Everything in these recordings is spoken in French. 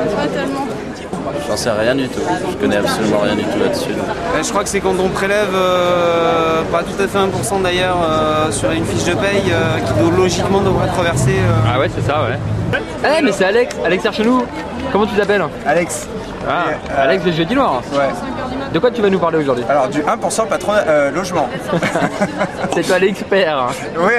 Pas tellement. J'en sais rien du tout, je connais absolument rien du tout là-dessus. Je crois que c'est quand on prélève, pas tout à fait 1% d'ailleurs, sur une fiche de paye qui logiquement devrait être reversée. Ah ouais, c'est ça, ouais. Eh, mais c'est Alex, Alex Archenou. Comment tu t'appelles? Alex. Ah, Alex de Jeudi Noir. Ouais. De quoi tu vas nous parler aujourd'hui? Alors du 1% patron logement. C'est toi l'expert. Hein. Oui.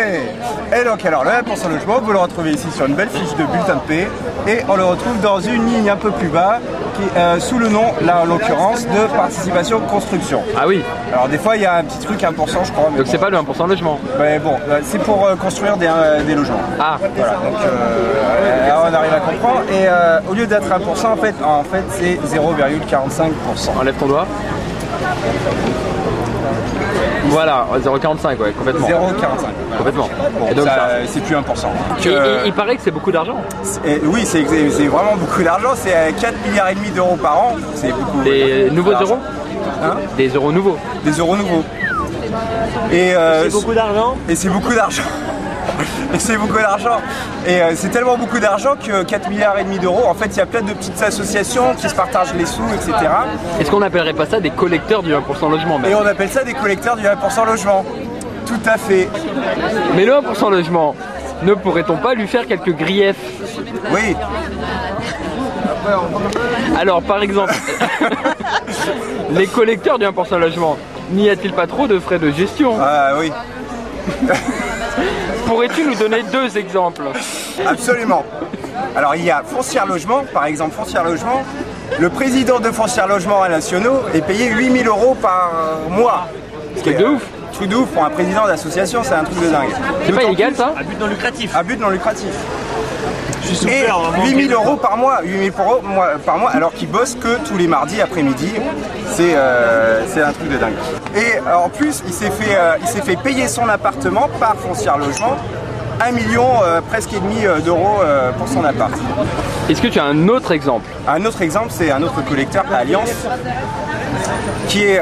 Et donc alors le 1% logement, vous le retrouvez ici sur une belle fiche de bulletin de paie et on le retrouve dans une ligne un peu plus bas qui, sous le nom, là en l'occurrence, de participation construction. Ah oui. Alors des fois il y a un petit truc 1% je crois. Mais donc bon. c'est pas le 1% logement. Mais bon, c'est pour construire des logements. Ah. Voilà, donc on arrive à comprendre et au lieu d'être 1% en fait c'est 0,45%. Enlève ton doigt. Voilà, 0,45 ouais, complètement. 0,45. Complètement. Bon, et donc c'est plus 1%. Il paraît que c'est beaucoup d'argent. Oui, c'est vraiment beaucoup d'argent, c'est 4,5 milliards d'euros par an. C'est beaucoup. Des nouveaux euros? Hein? Des euros nouveaux. Des euros nouveaux. Et c'est beaucoup d'argent. Et c'est beaucoup d'argent. Et c'est beaucoup d'argent. Et c'est tellement beaucoup d'argent que 4,5 milliards d'euros, en fait, il y a plein de petites associations qui se partagent les sous, etc. Est-ce qu'on n'appellerait pas ça des collecteurs du 1% logement même? Et on appelle ça des collecteurs du 1% logement. Tout à fait. Mais le 1% logement, ne pourrait-on pas lui faire quelques griefs? Oui. Alors, par exemple, les collecteurs du 1% logement, n'y a-t-il pas trop de frais de gestion? Ah oui. Pourrais-tu nous donner 2 exemples? Absolument. Alors il y a Foncière Logement, par exemple Foncière Logement. Le président de Foncière Logement nationaux est payé 8 000 euros par mois. C'est de ouf. Truc de ouf pour un président d'association, c'est un truc de dingue. C'est pas illégal ça? À but non lucratif. À but non lucratif. Je suis souffert, Et 8 000 euros par mois, 8 000 euros par mois, alors qu'il bosse que tous les mardis après-midi. C'est un truc de dingue. Et en plus, il s'est fait payer son appartement par Foncière Logement, 1 million presque et demi d'euros pour son appart. Est-ce que tu as un autre exemple? Un autre exemple, c'est un autre collecteur, Alliance, qui est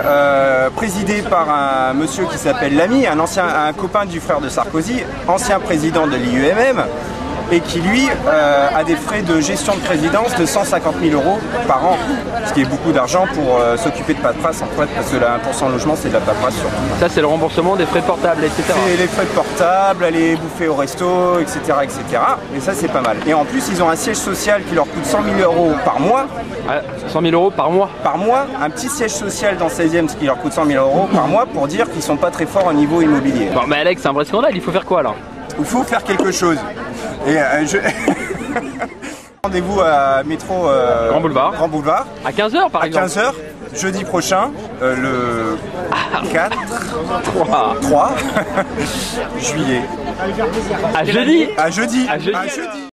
présidé par un monsieur qui s'appelle Lamy, un copain du frère de Sarkozy, ancien président de l'IUMM, et qui lui a des frais de gestion de présidence de 150 000 euros par an, ce qui est beaucoup d'argent pour s'occuper de paperasse en fait, parce que là 1% logement c'est de la paperasse surtout. Ça c'est le remboursement des frais de portable, etc. C'est les frais de portable, aller bouffer au resto, etc. etc. Et ça c'est pas mal. Et en plus ils ont un siège social qui leur coûte 100 000 euros par mois. 100 000 euros par mois? Par mois, un petit siège social dans le 16e, ce qui leur coûte 100 000 euros par mois pour dire qu'ils sont pas très forts au niveau immobilier. Bon mais Alex, c'est un vrai scandale, il faut faire quoi là? Il faut faire quelque chose. Et rendez-vous à métro Grand Boulevard. Grand Boulevard. À 15h par exemple. À 15h, jeudi prochain, le 4 3 juillet. À jeudi. À jeudi. À jeudi. À jeudi.